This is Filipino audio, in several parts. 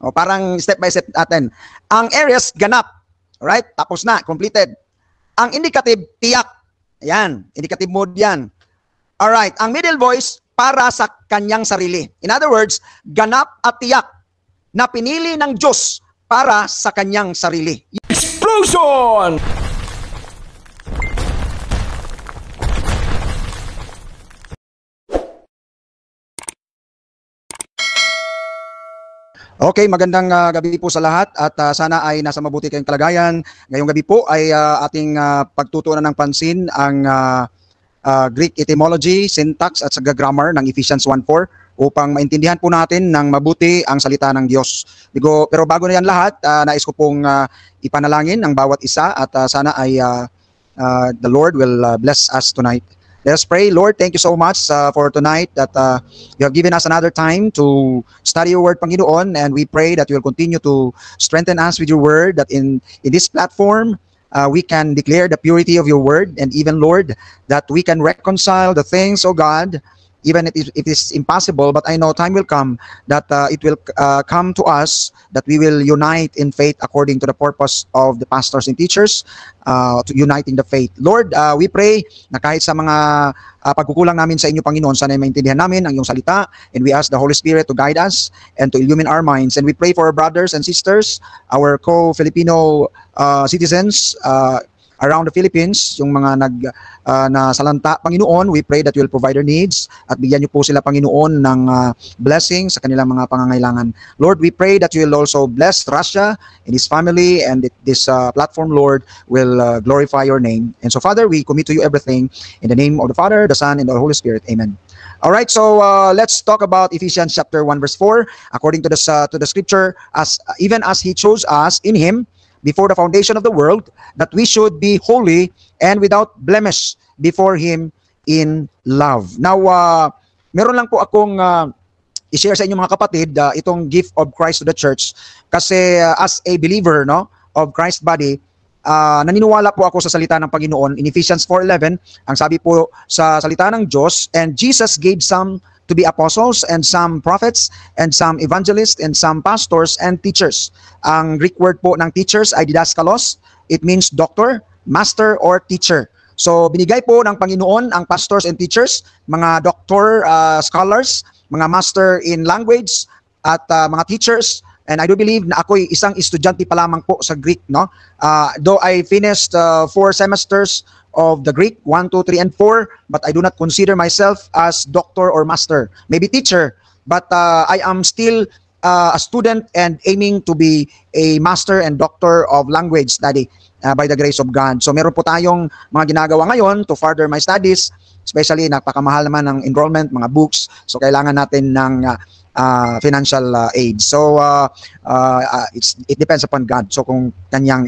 O parang step by step natin. Ang aorist, ganap. Alright? Tapos na, completed. Ang indicative, tiyak. Ayan, indicative mode yan. Alright, ang middle voice, para sa kanyang sarili. In other words, ganap at tiyak na pinili ng Diyos para sa kanyang sarili. Explosion! Okay, magandang gabi po sa lahat at sana ay nasa mabuti kayong kalagayan. Ngayong gabi po ay ating pagtutuunan ng pansin ang Greek etymology, syntax at saka grammar ng Ephesians 1:4 upang maintindihan po natin ng mabuti ang salita ng Diyos. Pero bago na yan lahat, nais ko pong ipanalangin ang bawat isa at sana ay the Lord will bless us tonight. Let us pray. Lord, thank you so much for tonight that you have given us another time to study your word, Panginoon, and we pray that you will continue to strengthen us with your word, that in this platform, we can declare the purity of your word, and even, Lord, that we can reconcile the things, oh God, even if it is impossible, but I know time will come that it will come to us that we will unite in faith according to the purpose of the pastors and teachers, to unite in the faith. Lord, we pray na kahit sa mga pagkukulang namin sa inyo, Panginoon, sana maintindihan namin ang iyong salita, and we ask the Holy Spirit to guide us and to illumine our minds. And we pray for our brothers and sisters, our co-Filipino citizens, around the Philippines, yung mga nasalanta, Panginoon, we pray that you will provide their needs at bigyan niyo po sila, Panginoon, ng blessing sa kanilang mga pangangailangan. Lord, we pray that you will also bless Russia and his family, and this platform, Lord, will glorify your name. And so, Father, we commit to you everything in the name of the Father, the Son, and the Holy Spirit. Amen. All right, so let's talk about Ephesians chapter 1 verse 4. According to the scripture, even as he chose us in him before the foundation of the world, that we should be holy and without blemish before him in love. Now, meron lang po akong i-share sa inyo, mga kapatid, itong gift of Christ to the church, kasi as a believer, no, of Christ's body, naniniwala po ako sa salita ng Panginoon. In Ephesians 4:11, ang sabi po sa salita ng Diyos, and Jesus gave some to be apostles, and some prophets, and some evangelists, and some pastors and teachers. Ang Greek word po ng teachers ay didaskalos. It means doctor, master, or teacher. So, binigay po ng Panginoon ang pastors and teachers, mga doctor, scholars, mga master in language, at mga teachers. And I do believe na ako'y isang estudyante pa lamang po sa Greek, no? Though I finished 4 semesters of the Greek, 1, 2, 3, and 4, but I do not consider myself as doctor or master. Maybe teacher, but I am still a student and aiming to be a master and doctor of language study by the grace of God. So meron po tayong mga ginagawa ngayon to further my studies, especially napakamahal naman ng enrollment, mga books, so kailangan natin ng financial aid. So it depends upon God. So kung kanyang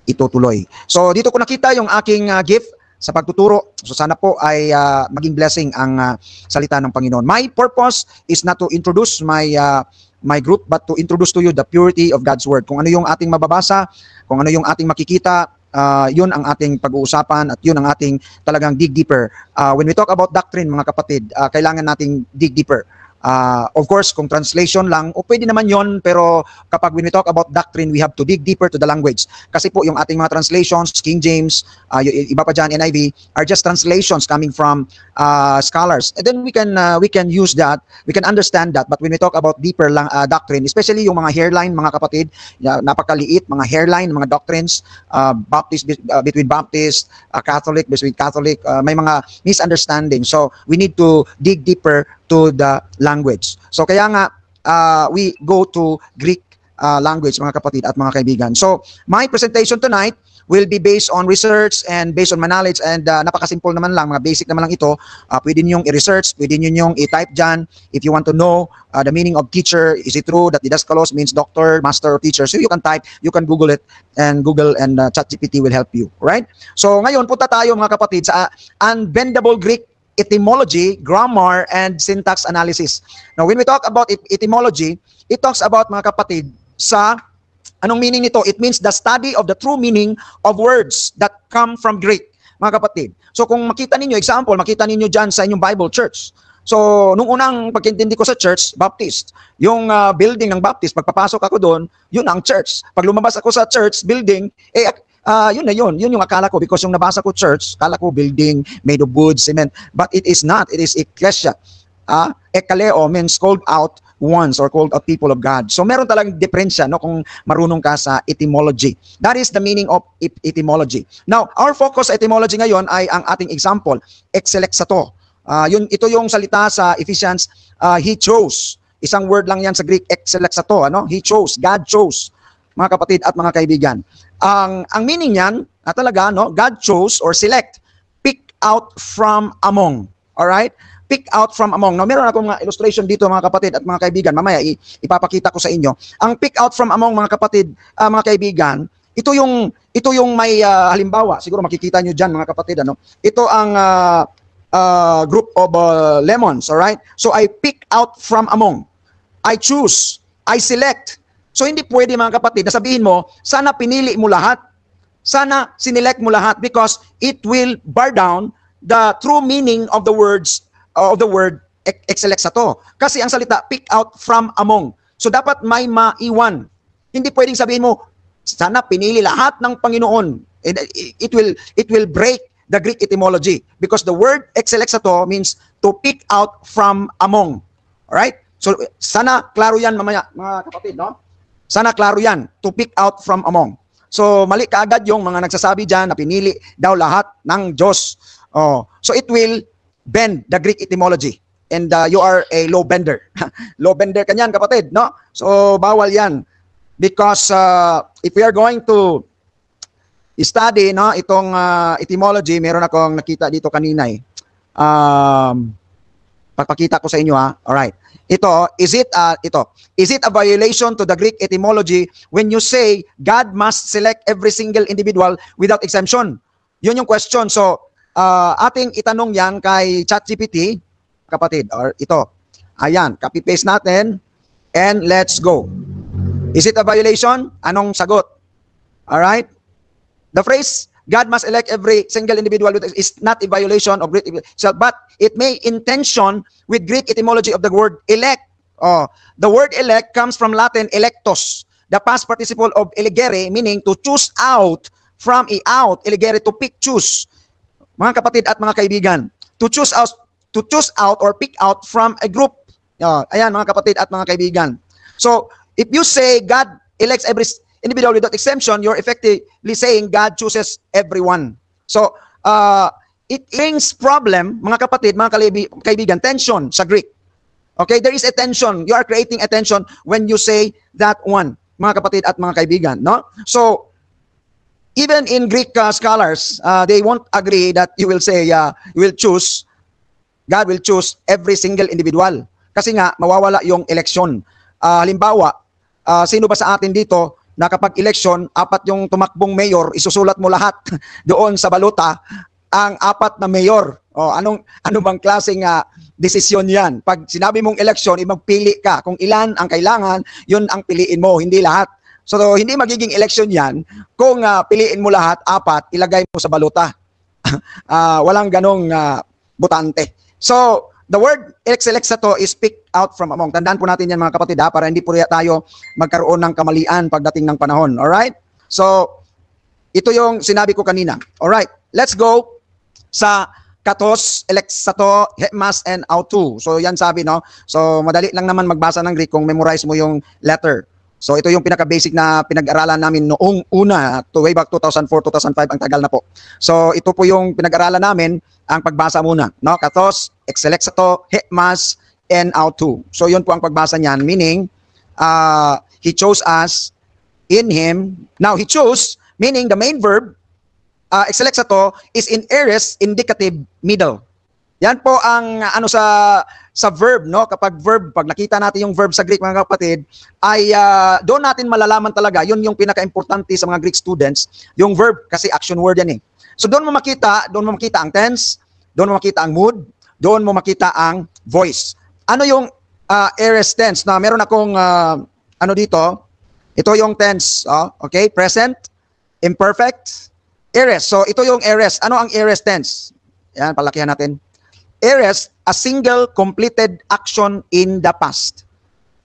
itutuloy. So dito ko nakita yung aking gift sa pagtuturo. So sana po ay maging blessing ang salita ng Panginoon. My purpose is not to introduce my group, but to introduce to you the purity of God's word. Kung ano yung ating mababasa, kung ano yung ating makikita, yun ang ating pag-uusapan at yun ang ating talagang dig deeper. When we talk about doctrine, mga kapatid, kailangan nating dig deeper. Of course, kung translation lang, o pwede naman yon, pero kapag when we talk about doctrine, we have to dig deeper to the language. Kasi po yung ating mga translations, King James, iba pa dyan, NIV, are just translations coming from scholars. And then we can use that, we can understand that. But when we talk about deeper doctrine, especially yung mga hairline, mga kapatid, napakaliit, mga hairline, mga doctrines, Baptist between Baptist, Catholic between Catholic, may mga misunderstanding. So we need to dig deeper to the language. So kaya nga we go to Greek language, mga kapatid at mga kaibigan. So my presentation tonight will be based on research and based on my knowledge, and napakasimple naman lang, mga basic naman lang ito. Pwede ninyong i-research, pwede ninyong i-type dyan if you want to know the meaning of teacher. Is it true that didaskalos means doctor, master, or teacher? So you can type, you can Google it, and Google and ChatGPT will help you, right? So ngayon punta tayo, mga kapatid, sa unbendable Greek etymology, grammar, and syntax analysis. Now, when we talk about etymology, it talks about, mga kapatid, sa anong meaning nito? It means the study of the true meaning of words that come from Greek, mga kapatid. So, kung makita ninyo, example, makita ninyo dyan sa inyong Bible church, So, nung unang pagkintindi ko sa church, Baptist, yung building ng Baptist, pagpapasok ako doon, yun ang church. Pag lumabas ako sa church building, yun na yun. Yun yung akala ko because yung nabasa ko church, akala ko building made of wood, cement. But it is not. It is ecclesia. Ekaleo means called out ones or called out people of God. So meron talagang diferensya no, kung marunong ka sa etymology. That is the meaning of etymology. Now, our focus sa etymology ngayon ay ang ating example, exelexato. Ito yung salita sa Ephesians, He chose. Isang word lang yan sa Greek, exelexato. He chose, God chose, mga kapatid at mga kaibigan. Ang meaning niyan, talaga, God chose or select, pick out from among. Alright? Pick out from among. Now, meron akong mga illustration dito, mga kapatid at mga kaibigan. Mamaya, ipapakita ko sa inyo. Ang pick out from among, mga kapatid, mga kaibigan, ito yung may halimbawa. Siguro makikita nyo dyan, mga kapatid. Ito ang group of lemons, alright? So, I pick out from among. I choose. I select. So, hindi pwede, mga kapatid, na sabihin mo, sana pinili mo lahat. Sana sinelect mo lahat because it will bar down the true meaning of the word exelexato. Kasi ang salita, pick out from among. So, dapat may maiwan. Hindi pwedeng sabihin mo, sana pinili lahat ng Panginoon. It will break the Greek etymology because the word exelexato means to pick out from among. Alright? So, sana klaro yan mamaya, mga kapatid, no? Sana klaro yan, to pick out from among. So, mali kaagad yung mga nagsasabi dyan na pinili daw lahat ng Diyos. So, it will bend the Greek etymology. And you are a low bender. Low bender ka niyan, kapatid, no? So, bawal yan. Because if we are going to study itong etymology, meron akong nakita dito kanina eh. Pagpakita ko sa inyo ha. Alright. Is it a violation to the Greek etymology when you say God must select every single individual without exemption? Yun yung question. So, ating itanong yan kay ChatGPT, kapatid, or ito. Ayan, copy-paste natin and let's go. Is it a violation? Anong sagot? Alright? The phrase, God must elect every single individual is not a violation of Greek etymology, but it may intention with Greek etymology of the word elect. The word elect comes from Latin electos, the past participle of elegere, meaning to choose out from out, elegere to pick, choose. Mga kapatid at mga kaibigan, to choose out or pick out from a group. Ayan, mga kapatid at mga kaibigan. So, if you say God elects every individual without exemption, you're effectively saying God chooses everyone. So, it brings problem, mga kapatid, mga kaibigan, tension sa Greek. Okay, there is a tension. You are creating a tension when you say that one, mga kapatid at mga kaibigan. No? So, even in Greek scholars, they won't agree that you will say, God will choose every single individual. Kasi nga, mawawala yung election. Halimbawa, sino ba sa atin dito na kapag election, apat yung tumakbong mayor, isusulat mo lahat doon sa balota, ang apat na mayor. Ano bang klaseng desisyon yan? Pag sinabi mong election, magpili ka. Kung ilan ang kailangan, yun ang piliin mo, hindi lahat. So, hindi magiging election yan kung piliin mo lahat, apat, ilagay mo sa balota. Walang ganong butante. So, the word exelexato is picked out from among. Tandaan po natin yan, mga kapatid, para hindi po tayo magkaroon ng kamalian pagdating ng panahon. Alright? So, ito yung sinabi ko kanina. Alright, let's go sa katos, elexato, hemas, and autu. So, yan sabi, no? So, madali lang naman magbasa ng Greek kung memorize mo yung letter. So, ito yung pinaka-basic na pinag-aralan namin noong una, way back 2004, 2005, ang tagal na po. So, ito po yung pinag-aralan namin, ang pagbasa muna, no? Katos, exelexato, hemas, and autu. So, yun po ang pagbasa niyan, meaning, He chose us in Him. Now, He chose, meaning the main verb, exelexato, is in aorist indicative middle. Yan po ang sa verb, no? Kapag verb, pag nakita natin yung verb sa Greek, mga kapatid, ay doon natin malalaman talaga, yun yung pinaka-importante sa mga Greek students, yung verb, kasi action word yan eh. So doon mo makita ang tense, doon mo makita ang mood, doon mo makita ang voice. Ano yung aorist tense? Na meron akong dito, ito yung tense, okay? Present, imperfect, aorist. So ito yung aorist. Ano ang aorist tense? Yan, palakihan natin. aorist, a single completed action in the past.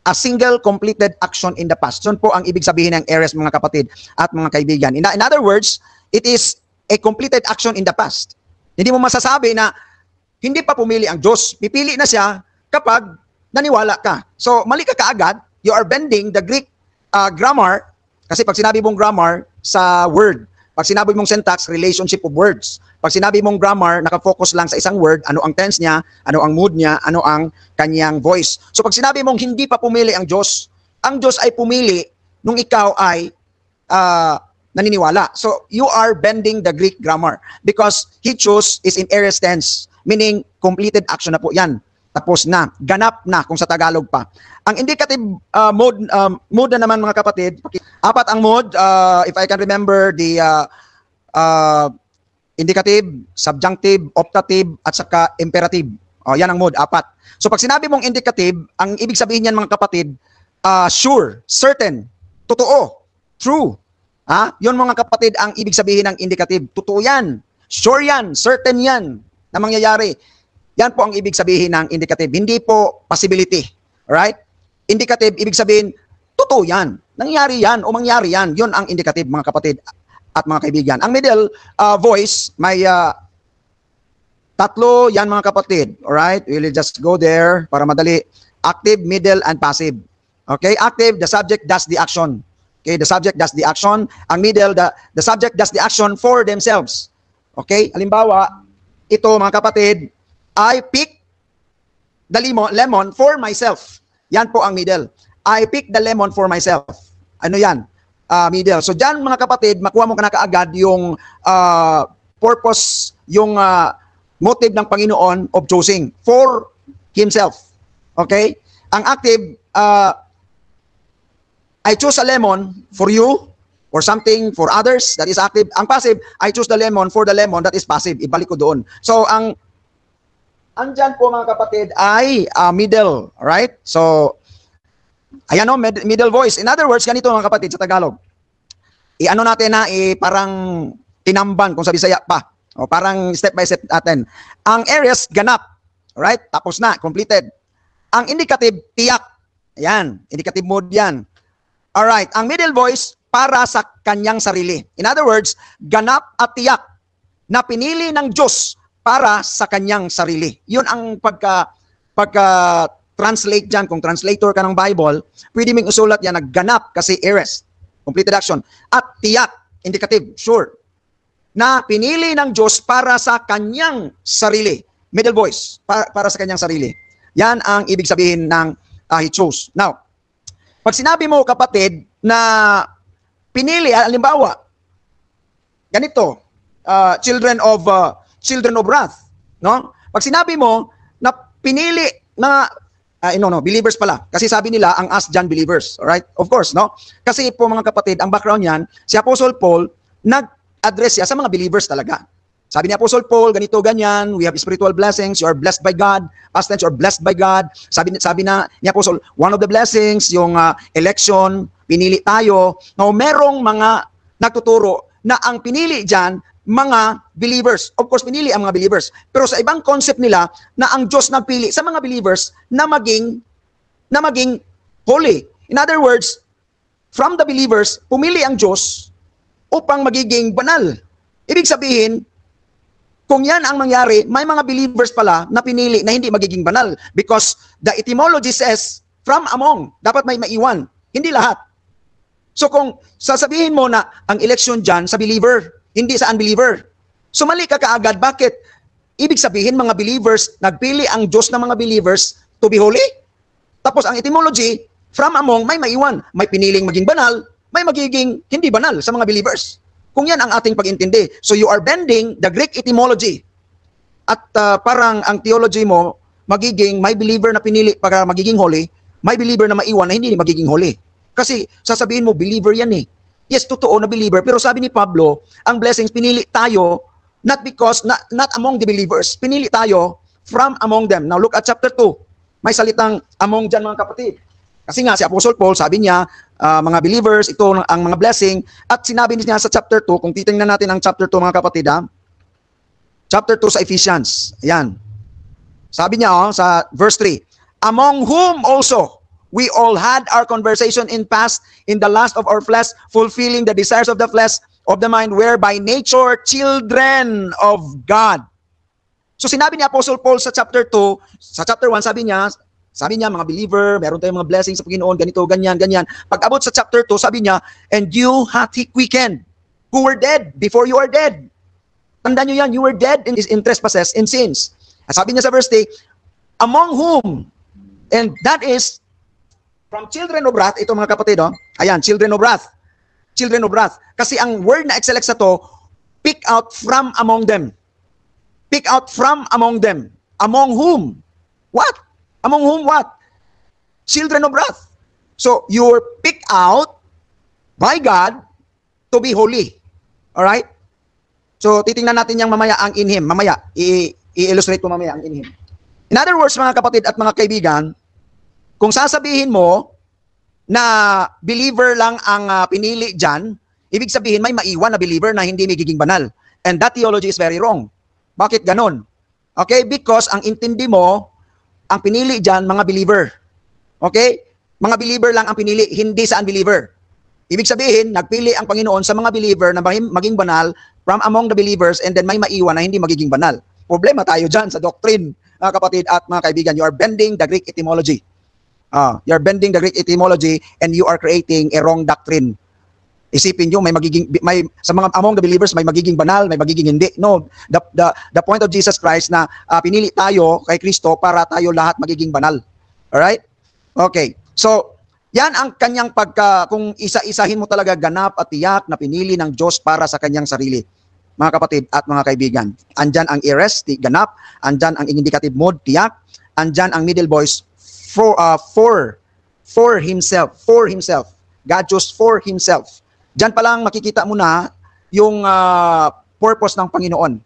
A single completed action in the past. Yun po ang ibig sabihin ng aorist, mga kapatid at mga kaibigan. In other words, it is a completed action in the past. Hindi mo masasabi na hindi pa pumili ang Diyos. Pipili na siya kapag naniwala ka. So, mali ka kaagad. You are bending the Greek grammar. Kasi pag sinabi mong grammar sa word, pag sinabi mong syntax, relationship of words. Pag sinabi mong grammar, nakafocus lang sa isang word, ano ang tense niya, ano ang mood niya, ano ang kanyang voice. So pag sinabi mong hindi pa pumili ang Diyos ay pumili nung ikaw ay naniniwala. So you are bending the Greek grammar because he chose is in aorist tense, meaning completed action na po yan. Tapos na, ganap na kung sa Tagalog pa. Ang indicative mode na naman, mga kapatid, apat ang mode, if I can remember, the indicative, subjunctive, optative, at saka imperative. Yan ang mode, apat. So pag sinabi mong indicative, ang ibig sabihin niyan, mga kapatid, sure, certain, totoo, true. Yun, mga kapatid, ang ibig sabihin ng indicative. Totoo yan, sure yan, certain yan na mangyayari. Yan po ang ibig sabihin ng indicative. Hindi po possibility. Alright? Indicative, ibig sabihin, totoo yan. Nangyari yan o mangyari yan. Yun ang indicative, mga kapatid at mga kaibigan. Ang middle voice, may tatlo yan, mga kapatid. Alright? We'll just go there para madali. Active, middle, and passive. Okay? Active, the subject does the action. Okay? The subject does the action. Ang middle, the subject does the action for themselves. Okay? Halimbawa, ito, mga kapatid, I pick the lemon for myself. Yan po ang middle. I pick the lemon for myself. Ano yan? Middle. So dyan, mga kapatid, makuha mo ka na kaagad yung purpose, yung motive ng Panginoon of choosing for Himself. Okay? Ang active, I choose a lemon for you or something for others. That is active. Ang passive, I choose the lemon for the lemon. That is passive. Ibalik ko doon. So, andyan po, mga kapatid, ay middle. Alright? So, ayan o, middle voice. In other words, ganito, mga kapatid, sa Tagalog. I-ano natin na, parang tinamban, kung sa Bisaya pa. O, parang step by step natin. Ang aorist, ganap. Alright? Tapos na, completed. Ang indicative, tiyak. Ayan, indicative mode yan. Alright, ang middle voice, para sa kanyang sarili. In other words, ganap at tiyak na pinili ng Diyos para sa kanyang sarili. Yun ang pagka-translate dyan. Kung translator ka ng Bible, pwede mong usulat yan na ganap kasi aorist, completed action. At tiyak, indicative, sure, na pinili ng Diyos para sa kanyang sarili. Middle voice, para sa kanyang sarili. Yan ang ibig sabihin ng he chose. Now, pag sinabi mo, kapatid, na pinili, halimbawa, ganito, children of wrath, no? Pag sinabi mo na pinili na believers pala. Kasi sabi nila ang us dyan believers, alright? Of course, no? Kasi po, mga kapatid, ang background niyan, si Apostle Paul nag-address siya sa mga believers talaga. Sabi ni Apostle Paul, ganito, ganyan, we have spiritual blessings, you are blessed by God, past tense, you are blessed by God. Sabi na ni Apostle, one of the blessings, yung election, pinili tayo. Now, merong mga nagtuturo na ang pinili dyan, mga believers. Of course, pinili ang mga believers. Pero sa ibang concept nila, na ang Diyos nagpili sa mga believers na maging holy. In other words, from the believers, pumili ang Diyos upang magiging banal. Ibig sabihin, kung yan ang mangyari, may mga believers pala na pinili na hindi magiging banal. Because the etymology says, from among, dapat may maiwan. Hindi lahat. So kung sasabihin mo na ang election dyan sa believer, hindi sa unbeliever. So mali ka kaagad. Bakit? Ibig sabihin, mga believers, nagpili ang Diyos ng mga believers to be holy. Tapos ang etymology, from among, may maiwan. May piniling maging banal, may magiging hindi banal sa mga believers. Kung yan ang ating pag-intindi. So you are bending the Greek etymology. At parang ang theology mo, magiging may believer na pinili para magiging holy, may believer na maiwan na hindi magiging holy. Kasi sasabihin mo, believer yan eh. Yes, totoo na believer. Pero sabi ni Pablo, ang blessings, pinili tayo, not among the believers. Pinili tayo from among them. Now look at chapter 2. May salitang among dyan, mga kapatid. Kasi nga si Apostle Paul, sabi niya, mga believers, ito ang mga blessing. At sinabi niya sa chapter 2, kung titingnan natin ang chapter 2, mga kapatid, chapter 2 sa Ephesians. Ayan. Sabi niya sa verse 3, among whom also we all had our conversation in past in the lust of our flesh, fulfilling the desires of the flesh, of the mind, were by nature children of God. So sinabi ni Apostle Paul sa chapter 2, sa chapter 1 sabi niya mga believer, meron tayong mga blessings sa Panginoon, ganito, ganyan, ganyan. Pag abot sa chapter 2, sabi niya, and you hath he quickened, who were dead before you are dead. Tandaan niyo yan, you were dead in trespasses, in sins. Sabi niya sa verse 3, among whom, and that is from children of wrath, ito mga kapatid, ayan, children of wrath. Children of wrath. Kasi ang word na excellent sa to, pick out from among them. Pick out from among them. Among whom? What? Among whom what? Children of wrath. So, you're picked out by God to be holy. Alright? So, titingnan natin yung mamaya ang in him. Mamaya, i-illustrate ko mamaya ang in him. In other words, mga kapatid at mga kaibigan, kung sasabihin mo na believer lang ang pinili dyan, ibig sabihin may maiwan na believer na hindi magiging banal. And that theology is very wrong. Bakit ganon? Okay? Because ang intindi mo, ang pinili dyan, mga believer. Okay? Mga believer lang ang pinili, hindi sa unbeliever. Ibig sabihin, nagpili ang Panginoon sa mga believer na maging banal from among the believers and then may maiwan na hindi magiging banal. Problema tayo dyan sa doctrine, mga kapatid at mga kaibigan. You are bending the Greek etymology. You're bending the Greek etymology and you are creating a wrong doctrine. Isipin nyo, sa mga among the believers, may magiging banal, may magiging hindi. No, the point of Jesus Christ na pinili tayo kay Kristo para tayo lahat magiging banal. Alright? Okay. So, yan ang kanyang kung isa-isahin mo talaga ganap at tiyak na pinili ng Diyos para sa kanyang sarili. Mga kapatid at mga kaibigan. Andyan ang aorist, ganap. Andyan ang indicative mode, tiyak. Andyan ang middle voice, for himself. For himself. God chose for himself. Diyan pa lang makikita mo na yung purpose ng Panginoon.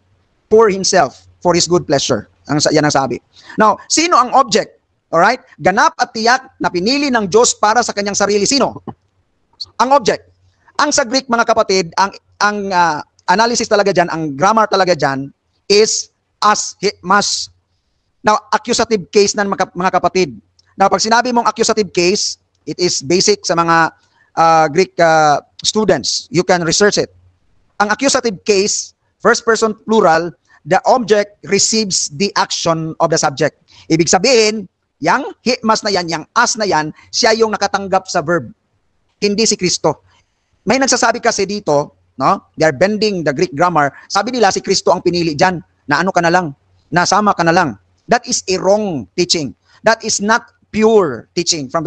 For himself. For his good pleasure. Yan ang sabi. Now, sino ang object? Alright? Ganap at tiyak na pinili ng Diyos para sa kanyang sarili. Sino? Ang object. Ang sa Greek, mga kapatid, ang analysis talaga dyan, ang grammar talaga dyan, is as, must. Now, accusative case na mga kapatid. Now, pag sinabi mong accusative case, it is basic sa mga Greek students. You can research it. Ang accusative case, first person plural, the object receives the action of the subject. Ibig sabihin, yang mas na yan, yang as na yan, siya yung nakatanggap sa verb. Hindi si Kristo. May nagsasabi kasi dito, no? They are bending the Greek grammar. Sabi nila si Kristo ang pinili dyan. Na ano ka na lang, nasama ka na lang. That is a wrong teaching. That is not pure teaching from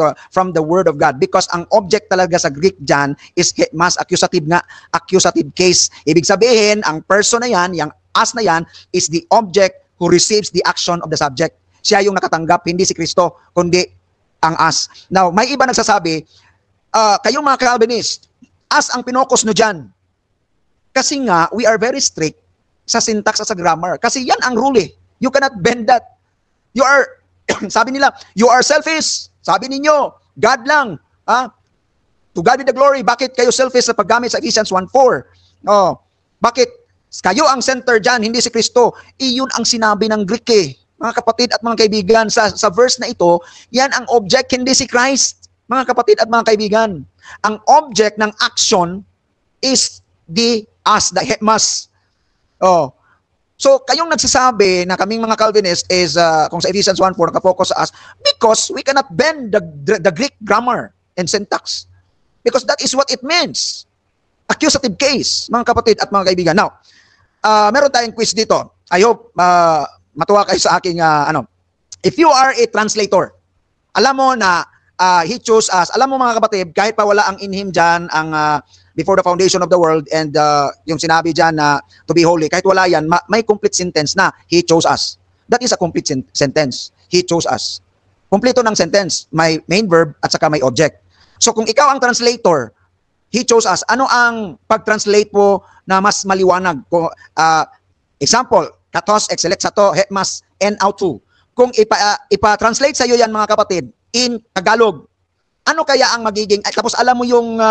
the word of God, because ang object talaga sa Greek dyan is mas accusative nga, accusative case. Ibig sabihin, ang person na yan, yung as na yan, is the object who receives the action of the subject. Siya yung nakatanggap, hindi si Kristo, kundi ang as. Now, may iba nagsasabi, kayong mga Calvinist, as ang pinokos nyo dyan. Kasi nga, we are very strict sa syntax at sa grammar. Kasi yan ang rule eh. You cannot bend that. You are sabi nila, you are selfish. Sabi ninyo, God lang. To God be the glory. Bakit kayo selfish sa paggamit sa Ephesians 1:4? Bakit kayo ang center dyan, hindi si Kristo? Iyon ang sinabi ng Greek eh. Mga kapatid at mga kaibigan, sa verse na ito, yan ang object, hindi si Christ. Mga kapatid at mga kaibigan. Ang object ng action is the us, the must. So, kayong nagsasabi na kaming mga Calvinist is, kung sa Ephesians 1:4, nakafocus sa us, because we cannot bend the Greek grammar and syntax. Because that is what it means. Accusative case, mga kapatid at mga kaibigan. Now, meron tayong quiz dito. I hope matuwa kayo sa aking, if you are a translator, alam mo na he chose us. Alam mo mga kapatid, kahit pa wala ang in him dyan, ang before the foundation of the world, and yung sinabi dyan na to be holy, kahit wala yan, may complete sentence na he chose us. That is a complete sentence. He chose us. Kompleto ng sentence. May main verb at saka may object. So kung ikaw ang translator, he chose us, ano ang pag-translate mo na mas maliwanag? Example, katos, exelect sato, hekmas, en autu. Kung ipa-translate sa iyo yan mga kapatid, in Tagalog, ano kaya ang magiging, tapos alam mo yung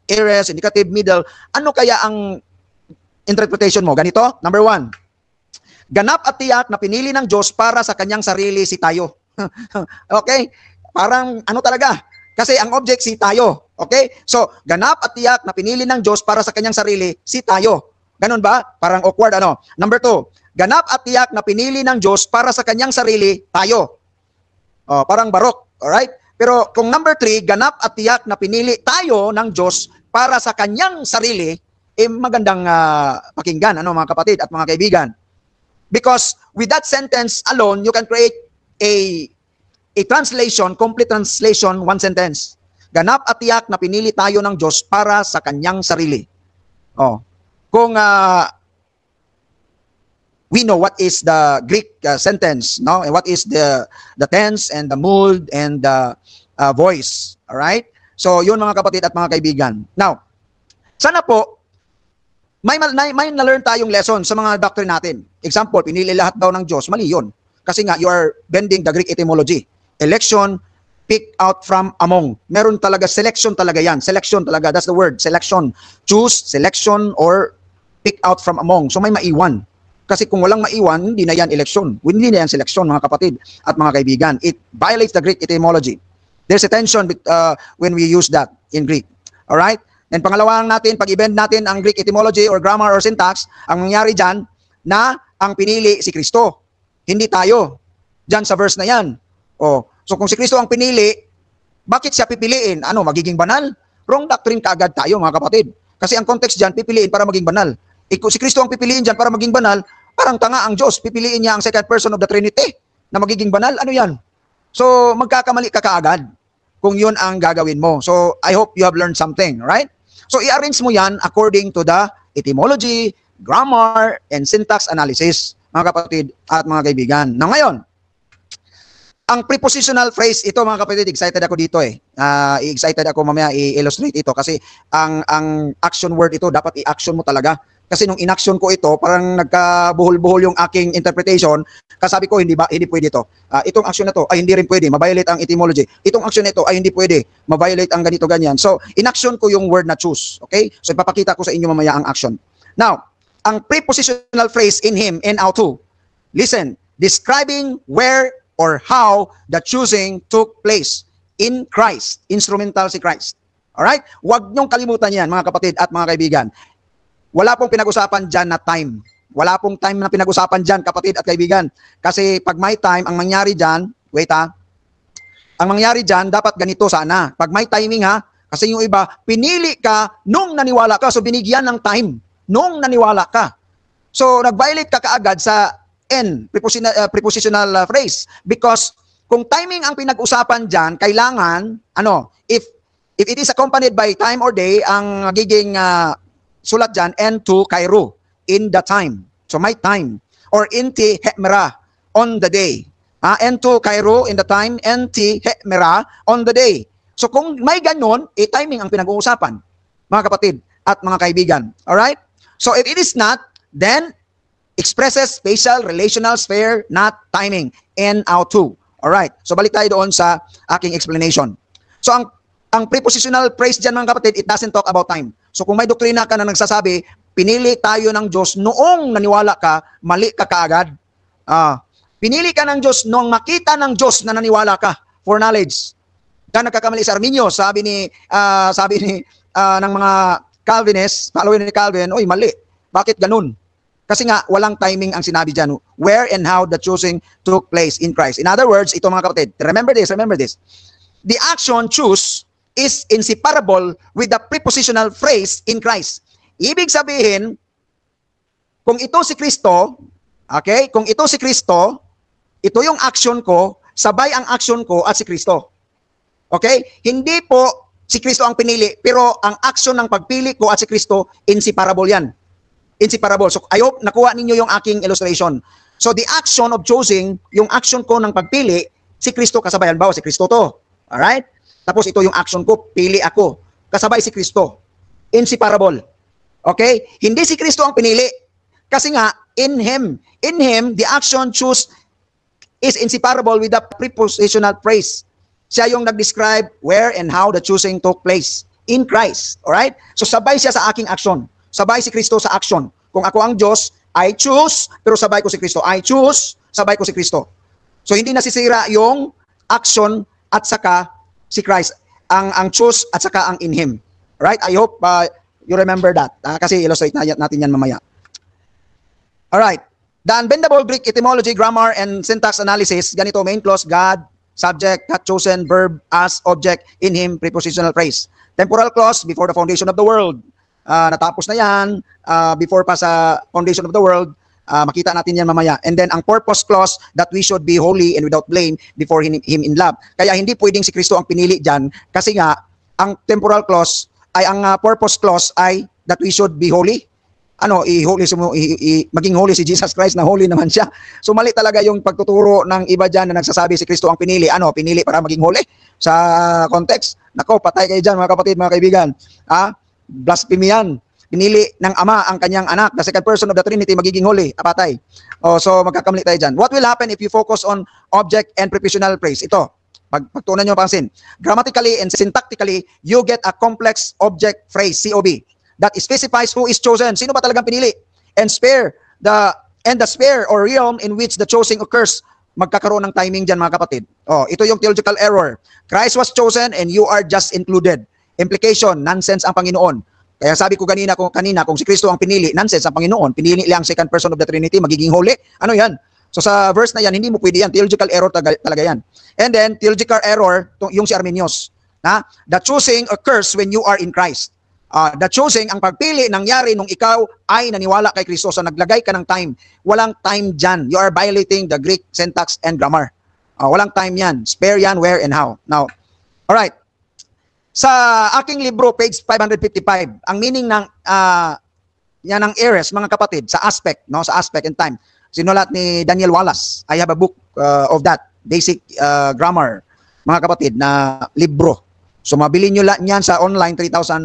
aorist, indicative, middle, ano kaya ang interpretation mo? Ganito, number 1. Ganap at tiyak na pinili ng Diyos para sa kanyang sarili si tayo. Okay? Parang ano talaga? Kasi ang object si tayo. Okay? So, ganap at tiyak na pinili ng Diyos para sa kanyang sarili si tayo. Ganun ba? Parang awkward ano? Number 2, ganap at tiyak na pinili ng Diyos para sa kanyang sarili tayo. Parang barok. Alright? Pero kung number 3, ganap at tiyak na pinili tayo ng Diyos para sa kanyang sarili, magandang pakinggan, ano mga kapatid at mga kaibigan. Because with that sentence alone, you can create a translation, complete translation, one sentence. Ganap at tiyak na pinili tayo ng Diyos para sa kanyang sarili. Kung we know what is the Greek sentence, no? And what is the tense and the mood and the voice. All right? So, yun mga kapatid at mga kaibigan. Now, sana po may na-learn tayong lesson sa mga doctrine natin. Example, pinili lahat daw ng Diyos. Mali yun. Kasi nga, you are bending the Greek etymology. Election, pick out from among. Meron talaga, selection talaga yan. Selection talaga, that's the word. Selection. Choose, selection, or pick out from among. So may maiwan. Kasi kung walang maiwan, hindi na yan election. Hindi na yan selection, mga kapatid at mga kaibigan. It violates the Greek etymology. There's a tension when we use that in Greek. Alright? And pangalawang natin, pag-ibend natin ang Greek etymology or grammar or syntax, ang mangyari dyan na ang pinili si Kristo. Hindi tayo. Dyan sa verse na yan. So kung si Kristo ang pinili, bakit siya pipiliin? Ano, magiging banal? Wrong doctrine kaagad tayo, mga kapatid. Kasi ang context dyan, pipiliin para maging banal. Kung si Kristo ang pipiliin dyan para maging banal, parang tanga ang Diyos. Pipiliin niya ang second person of the Trinity na magiging banal. Ano yan? So magkakamali ka kaagad kung yun ang gagawin mo. So I hope you have learned something, right? So i-arrange mo yan according to the etymology, grammar, and syntax analysis, mga kapatid at mga kaibigan. Na ngayon, ang prepositional phrase, ito mga kapatid, excited ako dito excited ako mamaya i-illustrate ito kasi ang action word ito, dapat i-action mo talaga. Kasi nung in-action ko ito, parang nagkabuhol-buhol yung aking interpretation. Kasabi ko, hindi pwede ito. Itong action na to, ay hindi rin pwede, ma-violate ang etymology. Itong action na ito, ay hindi pwede, ma-violate ang ganito, ganyan. So, in-action ko yung word na choose. Okay? So, ipapakita ko sa inyo mamaya ang action. Now, ang prepositional phrase in him, NO2, listen, describing where or how the choosing took place in Christ. Instrumental si Christ. Alright? Huwag niyong kalimutan yan, mga kapatid at mga kaibigan. Wala pong pinag-usapan dyan na time. Wala pong time na pinag-usapan dyan, kapatid at kaibigan. Kasi pag may time, ang mangyari dyan, ang mangyari dyan, dapat ganito sana. Pag may timing kasi yung iba, pinili ka nung naniwala ka. So binigyan ng time nung naniwala ka. So nag-violate ka kaagad sa N, prepositional phrase. Because kung timing ang pinag-usapan dyan, kailangan, if it is accompanied by time or day, ang magiging sulat dyan, N2 kairo, in the time. So may time. Or inti hemera, on the day. N2 kairo, in the time, NT hemera, on the day. So kung may ganun, timing ang pinag-uusapan, mga kapatid at mga kaibigan. Alright? So if it is not, then expresses spatial, relational, sphere, not timing. NO2. Alright? So balik tayo doon sa aking explanation. So ang prepositional phrase dyan, mga kapatid, it doesn't talk about time. So kung may doktrina ka na nagsasabi, pinili tayo ng Diyos noong naniwala ka, mali ka kaagad. Pinili ka ng Diyos noong makita ng Diyos na naniwala ka for knowledge. Kaya nagkakamali si Arminio, sabi ng mga Calvinists, follower ni Calvin, oy, mali. Bakit ganun? Kasi nga, walang timing ang sinabi dyan. Where and how the choosing took place in Christ. In other words, ito mga kapatid, remember this. The action choose is inseparable with the prepositional phrase in Christ. Ibig sabihin, kung ito si Kristo, okay, kung ito si Kristo, ito yung action ko, sabay ang action ko at si Kristo. Okay? Hindi po si Kristo ang pinili, pero ang action ng pagpili ko at si Kristo, inseparable yan. Inseparable. So, I hope nakuha ninyo yung aking illustration. So, the action of choosing, yung action ko ng pagpili, si Kristo kasabayan. Bawa, si Kristo to. Alright? Tapos ito yung action ko, pili ako. Kasabay si Kristo. Inseparable. Okay? Hindi si Kristo ang pinili. Kasi nga, in Him, the action choose is inseparable with the prepositional phrase. Siya yung nag-describe where and how the choosing took place in Christ. Alright? So sabay siya sa aking action. Sabay si Kristo sa action. Kung ako ang Diyos, I choose, pero sabay ko si Kristo. I choose, sabay ko si Kristo. So hindi nasisira yung action at saka si Christ. Ang choose at saka ang in Him. Right? I hope you remember that. Kasi illustrate natin yan mamaya. Alright. The unbendable Greek etymology, grammar, and syntax analysis. Ganito, main clause, God, subject, not chosen, verb, as, object, in Him, prepositional phrase. Temporal clause, before the foundation of the world. Natapos na yan, before pa sa foundation of the world, makita natin yan mamaya. And then, ang purpose clause, that we should be holy and without blame before Him in love. Kaya hindi pwedeng si Kristo ang pinili dyan, kasi nga, ang temporal clause, ang purpose clause ay that we should be holy. Maging holy si Jesus Christ, na holy naman siya. So mali talaga yung pagtuturo ng iba dyan na nagsasabi si Kristo ang pinili. Pinili para maging holy? Sa context, nako, patay kayo dyan mga kapatid, mga kaibigan. Blasphemy yan. Pinili ng Ama ang kanyang anak, the second person of the Trinity, magiging holy. Patay. So magkakamali tayo dyan. What will happen if you focus on object and prepositional phrase? Ito, pagtuunan nyo pansin. Grammatically and syntactically, you get a complex object phrase, COB, that specifies who is chosen. Sino ba talagang pinili? And the sphere or realm in which the choosing occurs. Magkakaroon ng timing dyan mga kapatid. Ito yung theological error. Christ was chosen and you are just included. Implication, nonsense ang Panginoon. Kaya sabi ko kanina kung si Kristo ang pinili, nonsense ang Panginoon. Pinili lang second person of the Trinity, magiging holy. Ano yan? So sa verse na yan, hindi mo pwede yan. Theological error talaga yan. And then, theological error, yung si Arminius. The choosing occurs when you are in Christ. The choosing, ang pagpili, nangyari nung ikaw ay naniwala kay Kristo. So naglagay ka ng time. Walang time dyan. You are violating the Greek syntax and grammar. Walang time yan. Spare yan, where, and how. Now, alright. Sa aking libro, page 555, ang meaning ng yan ng aorist, mga kapatid, sa aspect, sa aspect and time. Sinulat ni Daniel Wallace. I have a book of that, basic grammar, mga kapatid, na libro. So mabili nyo lang yan sa online, 3,900.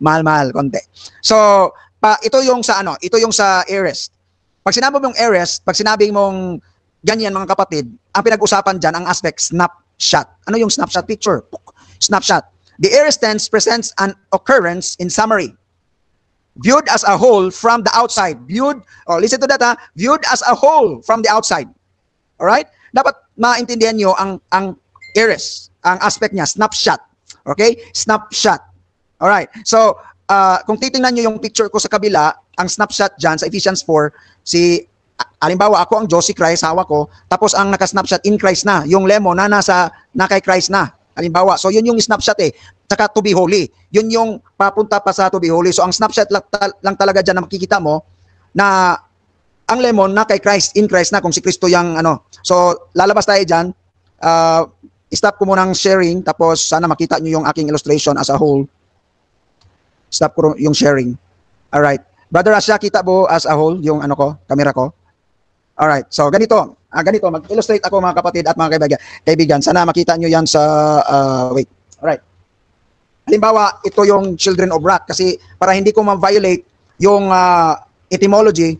Mahal-mahal, konti. So, ito yung sa aorist. Pag sinabi mong aorist, pag sinabi mong ganyan, mga kapatid, ang pinag-usapan dyan, ang aspect, snapshot. Ano yung snapshot? Picture. Snapshot. The aorist tense presents an occurrence in summary. Viewed as a whole from the outside. Listen to that, viewed as a whole from the outside. Alright? Dapat maintindihan nyo ang aorist, ang aspect niya, snapshot. Okay? Snapshot. Alright. So, kung titingnan nyo yung picture ko sa kabila, ang snapshot dyan sa Ephesians 4, halimbawa, ako ang Diyos, si Christ, hawak ko, tapos ang naka-snapshot in Christ na, yung lemon na kay Christ na. Halimbawa, so yun yung snapshot Tsaka to be holy. Yun yung papunta pa sa to be holy. So ang snapshot lang talaga dyan na makikita mo na ang lemon na kay Christ, in Christ na, kung si Kristo yung So lalabas tayo dyan. Stop ko munang sharing, tapos sana makita nyo yung aking illustration as a whole. Stop ko yung sharing. Alright. Brother Asya, kita mo as a whole yung camera ko? Alright. So ganito. Ganito, mag-illustrate ako mga kapatid at mga kaibigan. Sana makita nyo yan sa, wait. Alright. Halimbawa, ito yung children of wrath. Kasi para hindi ko ma-violate yung etymology,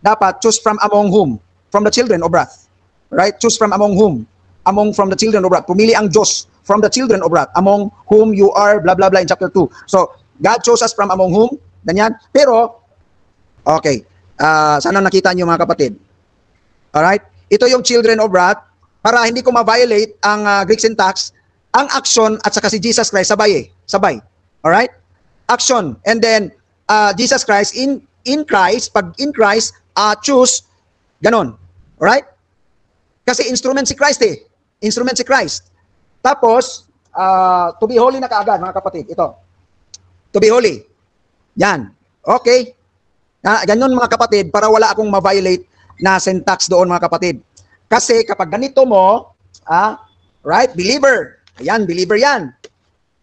dapat choose from among whom? From the children of wrath. Right? Choose from among whom? From the children of wrath. Pumili ang Diyos from the children of wrath. Among whom you are, blah, blah, blah, in chapter 2. So, God chose us from among whom? Ganyan. Pero, okay. Sana nakita nyo mga kapatid. Alright? Ito yung children of wrath. Para hindi ko ma-violate ang Greek syntax, ang action at saka si Jesus Christ, sabay. Alright? Action. And then, Jesus Christ, in Christ, pag in Christ, choose, ganon. Alright? Kasi instrument si Christ Instrument si Christ. Tapos, to be holy na kaagad, mga kapatid. Ito. To be holy. Yan. Okay. Ganyan mga kapatid, para wala akong ma-violate na syntax doon mga kapatid. Kasi kapag ganito mo, right, believer. Ayan, believer yan.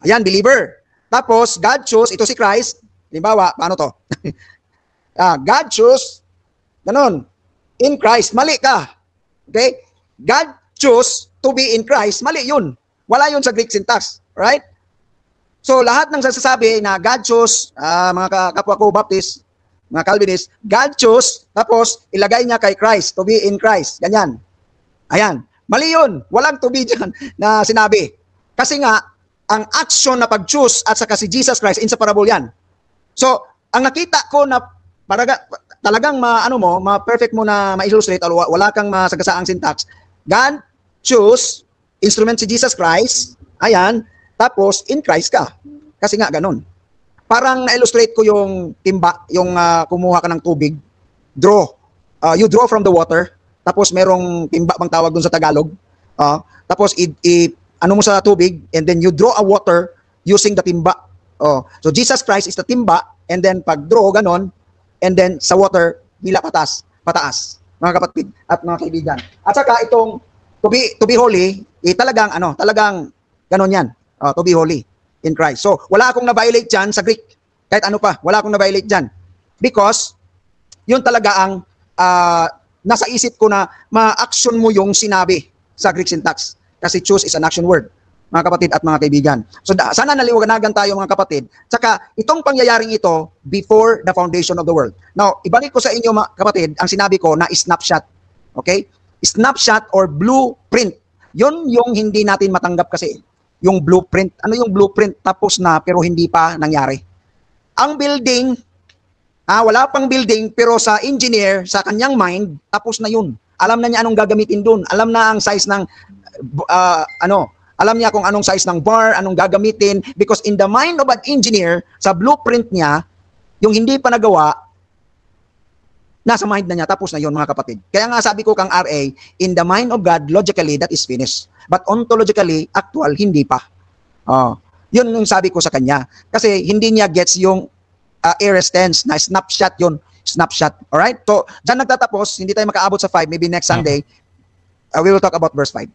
Ayan, believer. Tapos, God chose, ito si Christ. Halimbawa, paano to? God chose, ganun, in Christ, mali ka. Okay? God chose to be in Christ, mali yun. Wala yun sa Greek syntax. Right? So, lahat ng sasasabi na God chose, mga kapwa ko Baptist, mga Calvinist, God chose, tapos ilagay niya kay Christ, to be in Christ. Ganyan. Ayan. Mali yun. Walang to be dyan na sinabi. Kasi nga, ang action na pag-choose at saka si Jesus Christ, inseparable yan. So, ang nakita ko na talagang ma-perfect mo na ma-illustrate o wala kang masagasaang syntax, God choose instrument si Jesus Christ, ayan, tapos in Christ ka. Kasi nga ganun. Parang na-illustrate ko yung timba, yung kumuha ka ng tubig, draw. You draw from the water, tapos merong timba bang tawag dun sa Tagalog. Tapos ano mo sa tubig, and then you draw a water using the timba. So Jesus Christ is the timba, and then pag draw ganon, and then sa water, hila pataas, mga kapatid at mga kaibigan. At saka itong to be holy, talagang ganon yan. To be holy in Christ. So wala akong na-violate dyan sa Greek. Kahit ano pa, wala akong na-violate dyan. Because yun talaga ang nasa isip ko na ma-action mo yung sinabi sa Greek syntax. Kasi choose is an action word, mga kapatid at mga kaibigan. So sana naliwanagan tayo mga kapatid. Tsaka itong pangyayaring ito before the foundation of the world. Now, ibalik ko sa inyo mga kapatid ang sinabi ko na snapshot. Okay? Snapshot or blueprint. Yun yung hindi natin matanggap kasi. Yung blueprint. Ano yung blueprint? Tapos na pero hindi pa nangyari. Ang building, wala pang building pero sa engineer, sa kanyang mind, tapos na yun. Alam na niya anong gagamitin dun. Alam na ang size ng alam niya kung anong size ng bar, anong gagamitin, because in the mind of an engineer, sa blueprint niya, yung hindi pa nagawa, nasa mind na niya, tapos na yun mga kapatid. Kaya nga sabi ko kang RA, in the mind of God, logically, that is finished. But ontologically, actual, hindi pa. Yun yung sabi ko sa kanya. Kasi hindi niya gets yung aorist tense na snapshot yun. Snapshot. Alright? So, dyan nagtatapos, hindi tayo makaabot sa 5, maybe next Sunday, we will talk about verse 5.